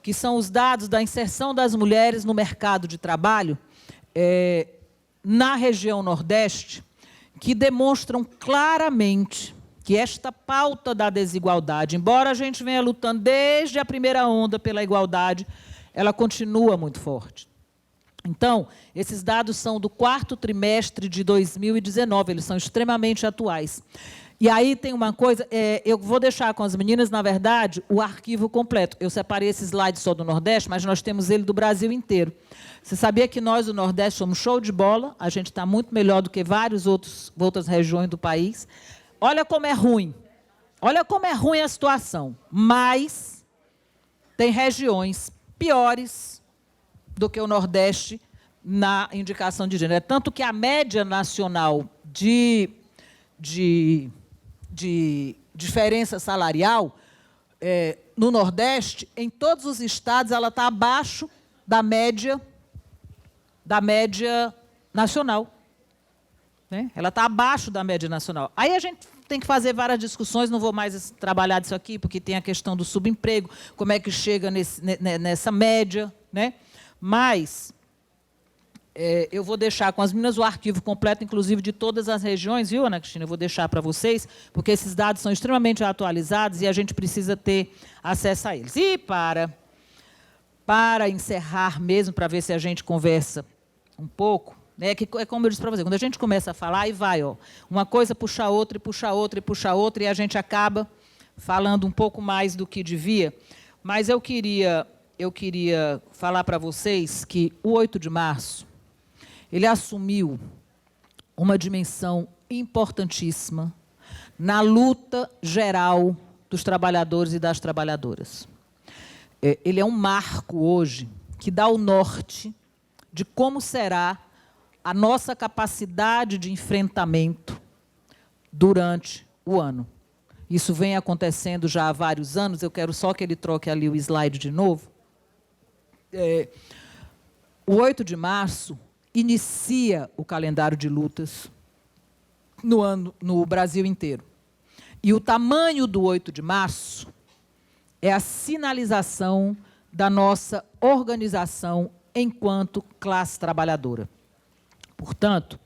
que são os dados da inserção das mulheres no mercado de trabalho na região Nordeste, que demonstram claramente que esta pauta da desigualdade, embora a gente venha lutando desde a primeira onda pela igualdade, ela continua muito forte. Então, esses dados são do 4º trimestre de 2019, eles são extremamente atuais. E aí tem uma coisa, eu vou deixar com as meninas, na verdade, o arquivo completo. Eu separei esse slide só do Nordeste, mas nós temos ele do Brasil inteiro. Você sabia que nós, do Nordeste, somos show de bola? A gente está muito melhor do que várias outras regiões do país. Olha como é ruim. Olha como é ruim a situação. Mas tem regiões piores do que o Nordeste na indicação de gênero. É tanto que a média nacional de diferença salarial no Nordeste, em todos os estados, ela está abaixo da média nacional. Né? Ela está abaixo da média nacional. Aí a gente tem que fazer várias discussões, não vou mais trabalhar disso aqui, porque tem a questão do subemprego, como é que chega nessa média, né? Mas eu vou deixar com as meninas o arquivo completo, inclusive, de todas as regiões, viu, Ana Cristina? Eu vou deixar para vocês, porque esses dados são extremamente atualizados e a gente precisa ter acesso a eles. E para encerrar mesmo, para ver se a gente conversa um pouco, é como eu disse para você, quando a gente começa a falar, e vai, uma coisa puxa outra, e puxa outra, e puxa outra, e a gente acaba falando um pouco mais do que devia. Mas eu queria falar para vocês que o 8 de março, ele assumiu uma dimensão importantíssima na luta geral dos trabalhadores e das trabalhadoras. Ele é um marco hoje que dá o norte de como será a nossa capacidade de enfrentamento durante o ano. Isso vem acontecendo já há vários anos, eu quero só que ele troque ali o slide de novo. O 8 de março inicia o calendário de lutas no Brasil inteiro. E o tamanho do 8 de março é a sinalização da nossa organização enquanto classe trabalhadora. Portanto,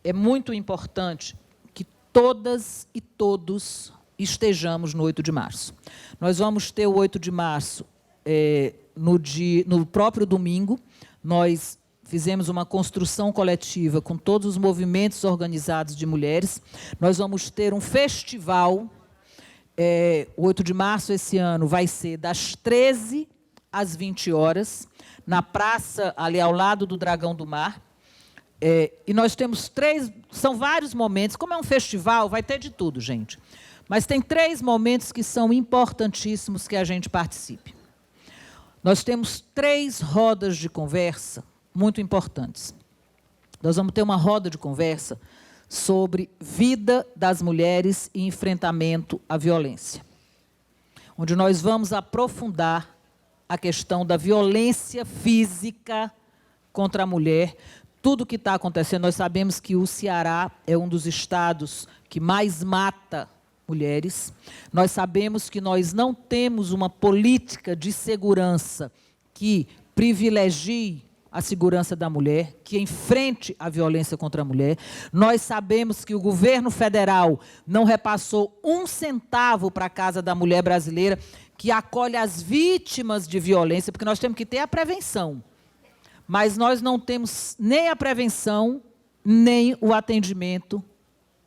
é muito importante que todas e todos estejamos no 8 de março. Nós vamos ter o 8 de março no próprio domingo. Nós fizemos uma construção coletiva com todos os movimentos organizados de mulheres. Nós vamos ter um festival. O 8 de março, esse ano, vai ser das 13 às 20 horas, na praça ali ao lado do Dragão do Mar. E nós temos são vários momentos, como é um festival, vai ter de tudo, gente. Mas tem 3 momentos que são importantíssimos que a gente participe. Nós temos 3 rodas de conversa muito importantes. Nós vamos ter uma roda de conversa sobre vida das mulheres e enfrentamento à violência, onde nós vamos aprofundar a questão da violência física contra a mulher. Tudo o que está acontecendo, nós sabemos que o Ceará é um dos estados que mais mata mulheres. Nós sabemos que nós não temos uma política de segurança que privilegie a segurança da mulher, que enfrente a violência contra a mulher. Nós sabemos que o governo federal não repassou 1 centavo para a Casa da Mulher Brasileira, que acolhe as vítimas de violência, porque nós temos que ter a prevenção. Mas nós não temos nem a prevenção, nem o atendimento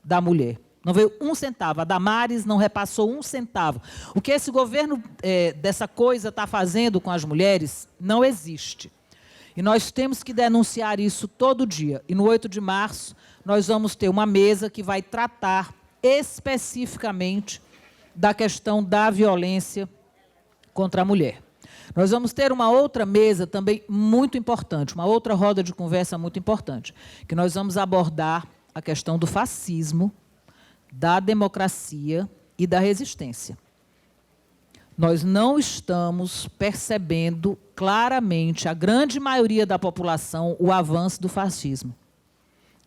da mulher. Não veio 1 centavo. A Damares não repassou 1 centavo. O que esse governo dessa coisa está fazendo com as mulheres não existe. E nós temos que denunciar isso todo dia. E no 8 de março, nós vamos ter uma mesa que vai tratar especificamente da questão da violência contra a mulher. Nós vamos ter uma outra mesa também muito importante, uma outra roda de conversa muito importante, que nós vamos abordar a questão do fascismo, da democracia e da resistência. Nós não estamos percebendo claramente, a grande maioria da população, o avanço do fascismo.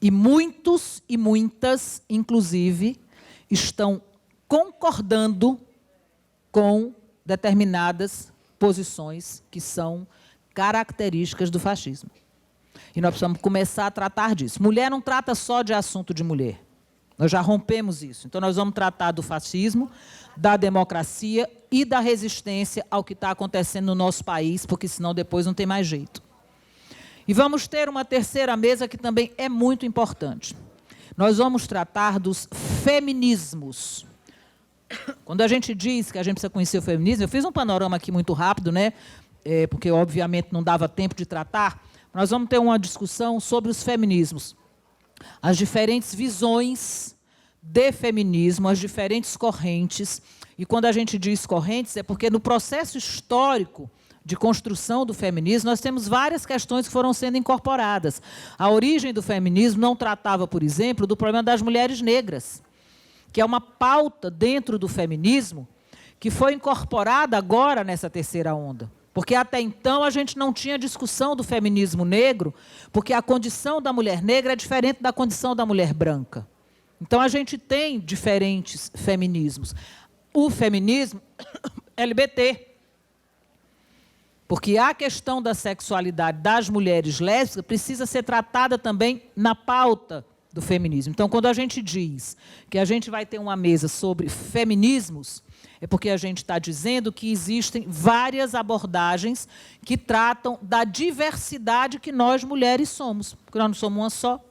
E muitos e muitas, inclusive, estão concordando com determinadas posições que são características do fascismo. E nós precisamos começar a tratar disso. Mulher não trata só de assunto de mulher. Nós já rompemos isso. Então, nós vamos tratar do fascismo, da democracia e da resistência ao que está acontecendo no nosso país, porque senão depois não tem mais jeito. E vamos ter uma terceira mesa que também é muito importante. Nós vamos tratar dos feminismos. Quando a gente diz que a gente precisa conhecer o feminismo, eu fiz um panorama aqui muito rápido, né? Porque, obviamente, não dava tempo de tratar. Nós vamos ter uma discussão sobre os feminismos. As diferentes visões de feminismo, as diferentes correntes. E quando a gente diz correntes, é porque no processo histórico de construção do feminismo, nós temos várias questões que foram sendo incorporadas. A origem do feminismo não tratava, por exemplo, do problema das mulheres negras, que é uma pauta dentro do feminismo que foi incorporada agora nessa terceira onda. Porque até então a gente não tinha discussão do feminismo negro, porque a condição da mulher negra é diferente da condição da mulher branca. Então a gente tem diferentes feminismos. O feminismo LGBT, porque a questão da sexualidade das mulheres lésbicas precisa ser tratada também na pauta do feminismo. Então, quando a gente diz que a gente vai ter uma mesa sobre feminismos, é porque a gente está dizendo que existem várias abordagens que tratam da diversidade que nós mulheres somos, porque nós não somos uma só.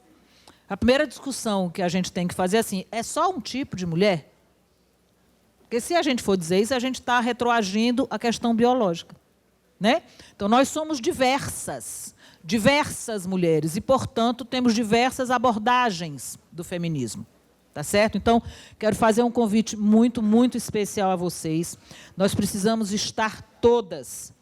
A primeira discussão que a gente tem que fazer é assim, é só um tipo de mulher? Porque se a gente for dizer isso, a gente está retroagindo a questão biológica, né? Então, nós somos diversas mulheres e, portanto, temos diversas abordagens do feminismo. Tá certo? Então, quero fazer um convite muito, muito especial a vocês. Nós precisamos estar todas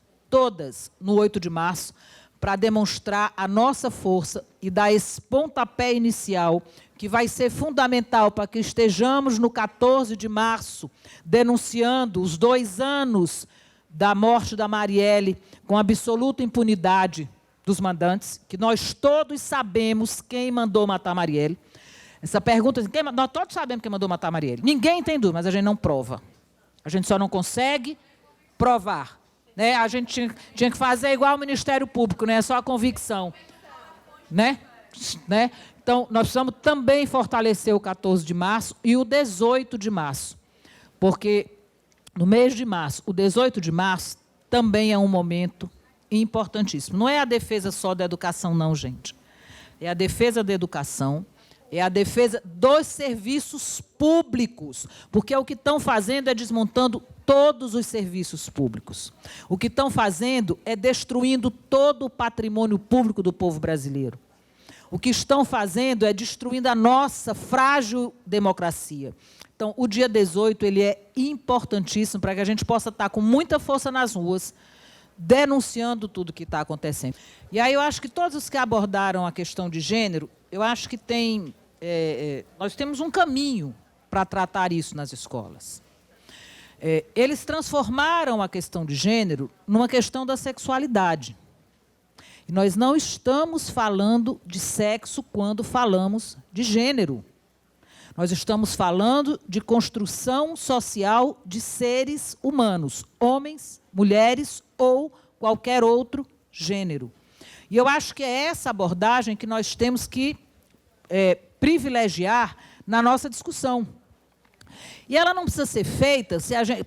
no 8 de março para demonstrar a nossa força e dar esse pontapé inicial que vai ser fundamental para que estejamos no 14 de março denunciando os 2 anos da morte da Marielle com absoluta impunidade dos mandantes, que nós todos sabemos quem mandou matar a Marielle. Essa pergunta, nós todos sabemos quem mandou matar a Marielle. Ninguém tem dúvida, mas a gente não prova. A gente só não consegue provar. Né? A gente tinha que fazer igual o Ministério Público, né? Só a convicção. Né? Então, nós precisamos também fortalecer o 14 de março e o 18 de março. Porque no mês de março, o 18 de março, também é um momento importantíssimo. Não é a defesa só da educação, não, gente. É a defesa da educação, É a defesa dos serviços públicos, porque o que estão fazendo é desmontando todos os serviços públicos. O que estão fazendo é destruindo todo o patrimônio público do povo brasileiro. O que estão fazendo é destruindo a nossa frágil democracia. Então, o dia 18 ele é importantíssimo para que a gente possa estar com muita força nas ruas, denunciando tudo que está acontecendo. E aí eu acho que todos os que abordaram a questão de gênero, eu acho que nós temos um caminho para tratar isso nas escolas. Eles transformaram a questão de gênero numa questão da sexualidade. E nós não estamos falando de sexo quando falamos de gênero. Nós estamos falando de construção social de seres humanos, homens, mulheres ou qualquer outro gênero. E eu acho que é essa abordagem que nós temos que privilegiar na nossa discussão. E ela não precisa ser feita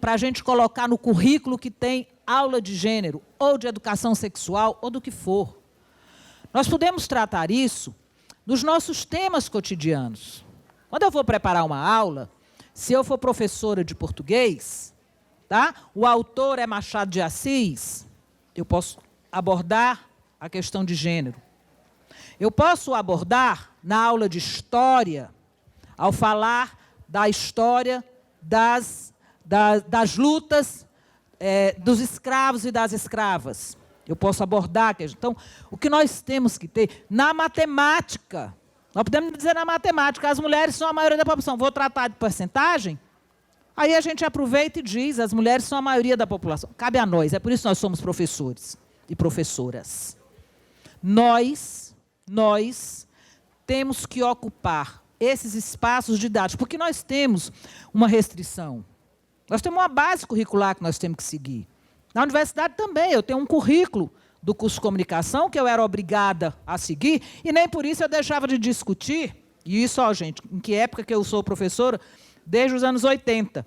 para a gente colocar no currículo que tem aula de gênero, ou de educação sexual, ou do que for. Nós podemos tratar isso nos nossos temas cotidianos. Quando eu vou preparar uma aula, se eu for professora de português, tá? O autor é Machado de Assis, eu posso abordar a questão de gênero. Eu posso abordar na aula de história, ao falar da história das lutas dos escravos e das escravas. Eu posso abordar. Então, o que nós temos que ter na matemática, nós podemos dizer na matemática, as mulheres são a maioria da população. Vou tratar de porcentagem? Aí a gente aproveita e diz, as mulheres são a maioria da população. Cabe a nós, é por isso que nós somos professores e professoras. Nós temos que ocupar esses espaços didáticos, porque nós temos uma restrição. Nós temos uma base curricular que nós temos que seguir. Na universidade também, eu tenho um currículo do curso de comunicação que eu era obrigada a seguir, e nem por isso eu deixava de discutir, e isso, ó, gente, em que época que eu sou professora? Desde os anos 80.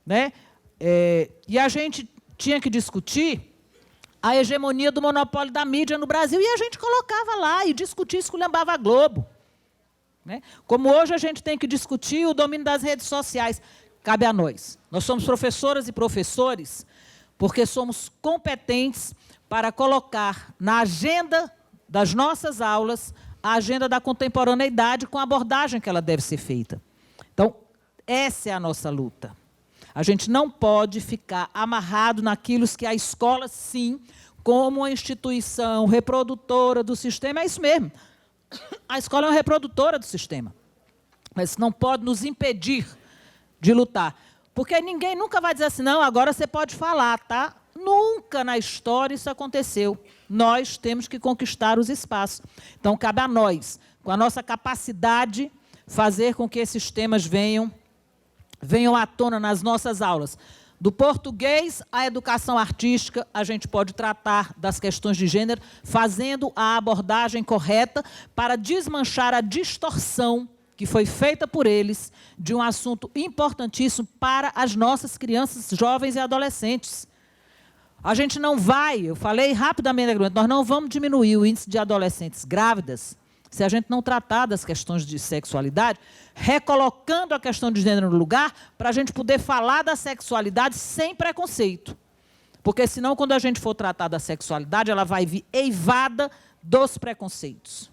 Né? E a gente tinha que discutir a hegemonia do monopólio da mídia no Brasil, e a gente colocava lá e discutia, esculhambava a Globo. Né? Como hoje a gente tem que discutir o domínio das redes sociais. Cabe a nós. Nós somos professoras e professores porque somos competentes para colocar na agenda das nossas aulas a agenda da contemporaneidade com a abordagem que ela deve ser feita. Então, essa é a nossa luta. A gente não pode ficar amarrado naquilo que a escola, sim, como uma instituição reprodutora do sistema, é isso mesmo. A escola é uma reprodutora do sistema. Mas não pode nos impedir de lutar. Porque ninguém nunca vai dizer assim, não, agora você pode falar, tá? Nunca na história isso aconteceu. Nós temos que conquistar os espaços. Então, cabe a nós, com a nossa capacidade, fazer com que esses temas venham à tona nas nossas aulas. Do português à educação artística, a gente pode tratar das questões de gênero, fazendo a abordagem correta para desmanchar a distorção que foi feita por eles de um assunto importantíssimo para as nossas crianças, jovens e adolescentes. A gente não vai, eu falei rapidamente, nós não vamos diminuir o índice de adolescentes grávidas se a gente não tratar das questões de sexualidade, recolocando a questão de gênero no lugar, para a gente poder falar da sexualidade sem preconceito. Porque senão, quando a gente for tratar da sexualidade, ela vai vir eivada dos preconceitos.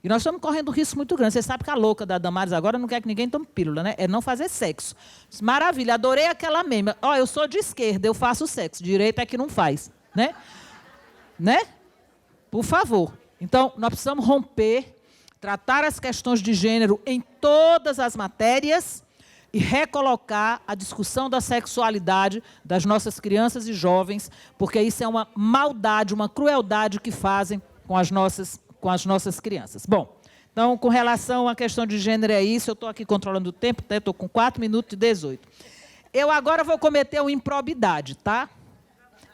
E nós estamos correndo um risco muito grande. Você sabe que a louca da Damares agora não quer que ninguém tome pílula, né? É não fazer sexo. Maravilha, adorei aquela meme. Ó, eu sou de esquerda, eu faço sexo. Direita é que não faz, né? Né? Por favor. Então, nós precisamos romper, tratar as questões de gênero em todas as matérias e recolocar a discussão da sexualidade das nossas crianças e jovens, porque isso é uma maldade, uma crueldade que fazem com as nossas crianças. Bom, então, com relação à questão de gênero é isso, eu estou aqui controlando o tempo, estou com 4 minutos e 18. Eu agora vou cometer uma improbidade, tá?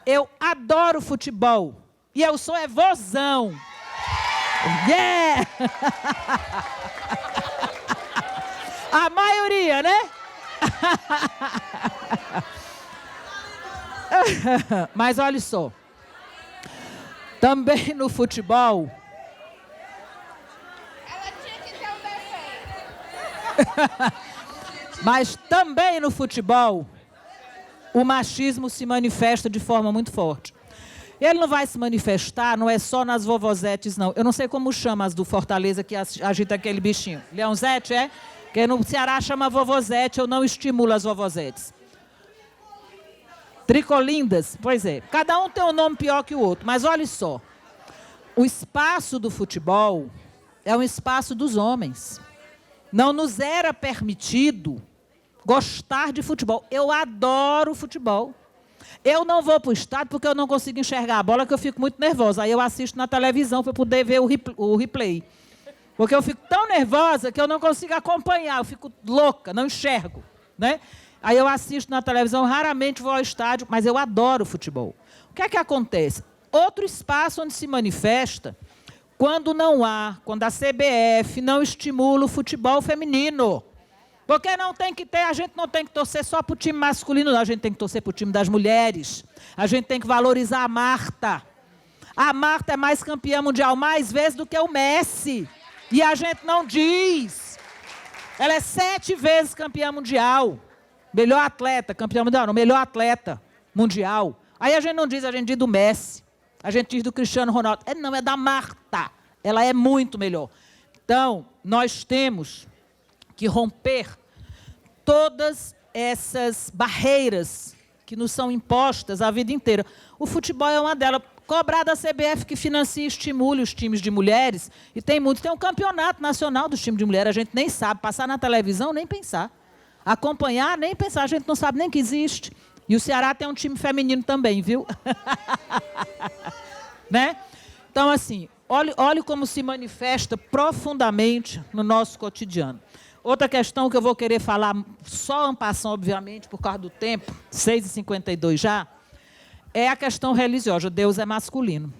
Eu adoro futebol e eu sou vozão. Yeah! A maioria, né? Mas olha só. Também no futebol. Ela tinha que ter um defeito. Mas também no futebol, o machismo se manifesta de forma muito forte. Ele não vai se manifestar, não é só nas vovozetes, não. Eu não sei como chama as do Fortaleza que agita aquele bichinho. Leãozete, é? Que no Ceará chama vovozete, eu não estimulo as vovozetes. Tricolindas, pois é. Cada um tem um nome pior que o outro, mas olha só. O espaço do futebol é um espaço dos homens. Não nos era permitido gostar de futebol. Eu adoro futebol. Eu não vou para o estádio porque eu não consigo enxergar a bola, que eu fico muito nervosa. Aí eu assisto na televisão para poder ver o replay. Porque eu fico tão nervosa que eu não consigo acompanhar. Eu fico louca, não enxergo, né? Aí eu assisto na televisão, raramente vou ao estádio, mas eu adoro futebol. O que é que acontece? Outro espaço onde se manifesta quando quando a CBF não estimula o futebol feminino. Porque não tem que ter, a gente não tem que torcer só para o time masculino, não. A gente tem que torcer para o time das mulheres. A gente tem que valorizar a Marta. A Marta é mais campeã mundial mais vezes do que o Messi. E a gente não diz. Ela é 7 vezes campeã mundial. Melhor atleta, campeã mundial, não, melhor atleta mundial. Aí a gente não diz, a gente diz do Messi. A gente diz do Cristiano Ronaldo. Não, é da Marta. Ela é muito melhor. Então, nós temos que romper todas essas barreiras que nos são impostas a vida inteira. O futebol é uma delas. Cobrar da CBF que financia e estimule os times de mulheres. E tem muitos. Tem um campeonato nacional dos times de mulheres, a gente nem sabe. Passar na televisão, nem pensar. Acompanhar, nem pensar. A gente não sabe nem que existe. E o Ceará tem um time feminino também, viu? Né? Então, assim, olhe como se manifesta profundamente no nosso cotidiano. Outra questão que eu vou querer falar, só en passant, obviamente, por causa do tempo, 6h52 já, é a questão religiosa. Deus é masculino.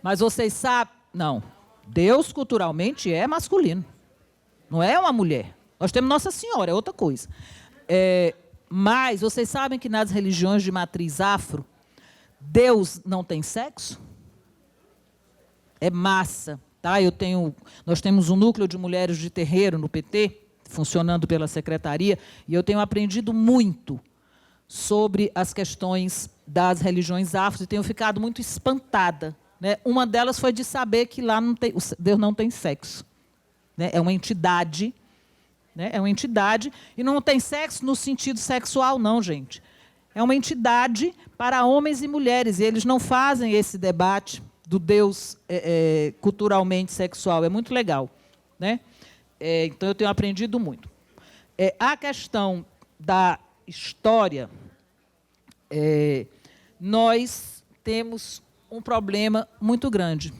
Mas vocês sabem... Não. Deus, culturalmente, é masculino. Não é uma mulher. Nós temos Nossa Senhora, é outra coisa. Mas vocês sabem que nas religiões de matriz afro, Deus não tem sexo? É massa. Tá? Nós temos um núcleo de mulheres de terreiro no PT, funcionando pela secretaria, e eu tenho aprendido muito sobre as questões das religiões afro e tenho ficado muito espantada, né? Uma delas foi de saber que lá Deus não tem sexo, né? É uma entidade, né? É uma entidade, e não tem sexo no sentido sexual, não, gente. É uma entidade para homens e mulheres, e eles não fazem esse debate do Deus culturalmente sexual. É muito legal, né? Então, eu tenho aprendido muito. A questão da história, nós temos um problema muito grande,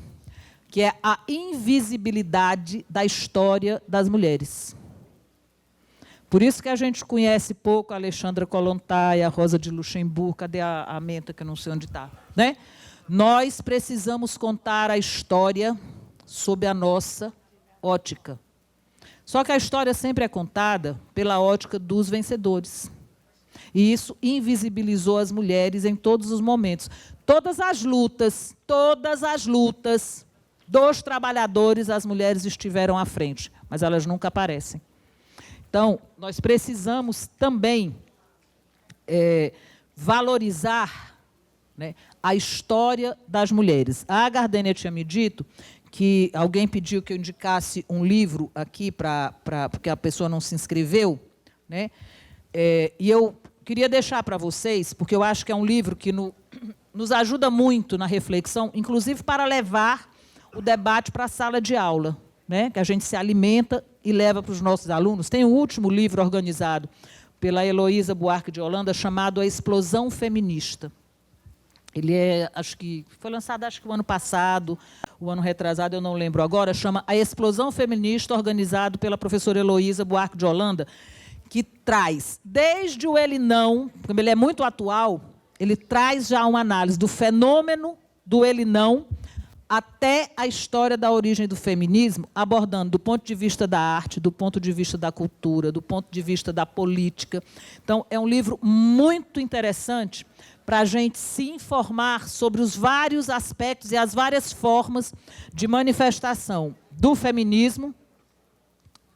que é a invisibilidade da história das mulheres. Por isso que a gente conhece pouco a Alexandra Kollontai, a Rosa de Luxemburgo, cadê a Menta, que eu não sei onde está, né? Nós precisamos contar a história sob a nossa ótica. Só que a história sempre é contada pela ótica dos vencedores. E isso invisibilizou as mulheres em todos os momentos. Todas as lutas dos trabalhadores, as mulheres estiveram à frente, mas elas nunca aparecem. Então, nós precisamos também valorizar, né, a história das mulheres. A Gardênia tinha me dito que alguém pediu que eu indicasse um livro aqui, porque a pessoa não se inscreveu, né? E eu queria deixar para vocês, porque eu acho que é um livro que nos ajuda muito na reflexão, inclusive para levar o debate para a sala de aula, né? Que a gente se alimenta e leva para os nossos alunos. Tem um último livro organizado pela Heloísa Buarque de Holanda, chamado A Explosão Feminista. Ele foi lançado o ano passado, o ano retrasado, eu não lembro agora, chama A Explosão Feminista, organizado pela professora Heloísa Buarque de Holanda, que traz, desde o ele não, como ele é muito atual, ele traz já uma análise do fenômeno do ele não até a história da origem do feminismo, abordando do ponto de vista da arte, do ponto de vista da cultura, do ponto de vista da política. Então, é um livro muito interessante para a gente se informar sobre os vários aspectos e as várias formas de manifestação do feminismo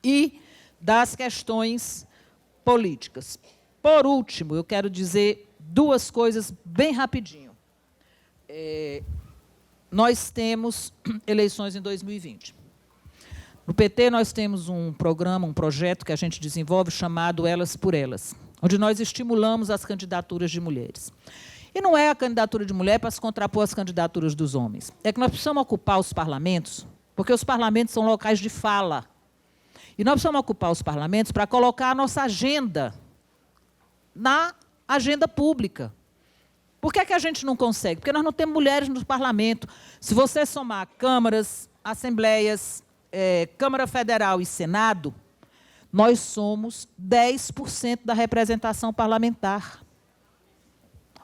e das questões políticas. Por último, eu quero dizer duas coisas bem rapidinho. Nós temos eleições em 2020. No PT, nós temos um programa, um projeto que a gente desenvolve chamado Elas por Elas, onde nós estimulamos as candidaturas de mulheres. E não é a candidatura de mulher para se contrapor às candidaturas dos homens. É que nós precisamos ocupar os parlamentos, porque os parlamentos são locais de fala. E nós precisamos ocupar os parlamentos para colocar a nossa agenda na agenda pública. Por que é que a gente não consegue? Porque nós não temos mulheres no parlamento. Se você somar câmaras, assembleias, Câmara Federal e Senado, nós somos 10% da representação parlamentar.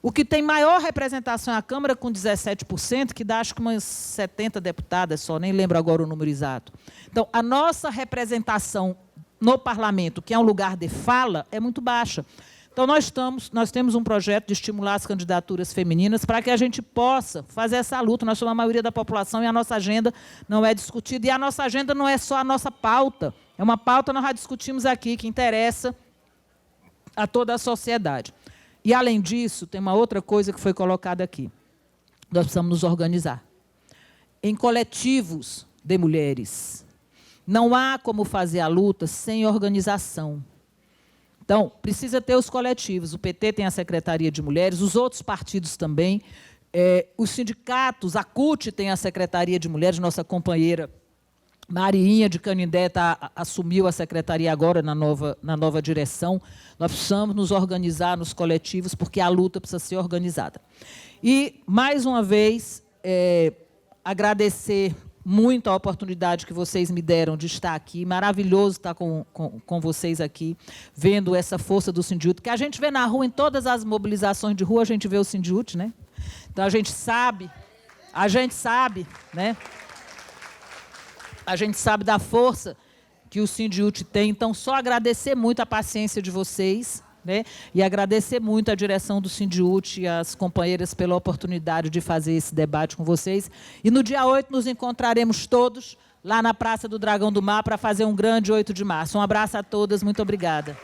O que tem maior representação é a Câmara, com 17%, que dá, acho que umas 70 deputadas só, nem lembro agora o número exato. Então, a nossa representação no parlamento, que é um lugar de fala, é muito baixa. Então, nós temos um projeto de estimular as candidaturas femininas para que a gente possa fazer essa luta. Nós somos a maioria da população e a nossa agenda não é discutida. E a nossa agenda não é só a nossa pauta. É uma pauta que nós já discutimos aqui, que interessa a toda a sociedade. E, além disso, tem uma outra coisa que foi colocada aqui. Nós precisamos nos organizar em coletivos de mulheres. Não há como fazer a luta sem organização. Então, precisa ter os coletivos. O PT tem a Secretaria de Mulheres, os outros partidos também. Os sindicatos, a CUT tem a Secretaria de Mulheres, nossa companheira Mariinha de Canindé assumiu a secretaria agora na nova direção. Nós precisamos nos organizar nos coletivos, porque a luta precisa ser organizada. E, mais uma vez, agradecer muito a oportunidade que vocês me deram de estar aqui. Maravilhoso estar com vocês aqui, vendo essa força do Sindiúti, que a gente vê na rua, em todas as mobilizações de rua, a gente vê o Sindiúti, né? Então, a gente sabe, né? A gente sabe da força que o Sindiúti tem. Então, só agradecer muito a paciência de vocês, né? E agradecer muito a direção do Sindiúti e as companheiras pela oportunidade de fazer esse debate com vocês. E no dia 8 nos encontraremos todos lá na Praça do Dragão do Mar para fazer um grande 8 de março. Um abraço a todas, muito obrigada.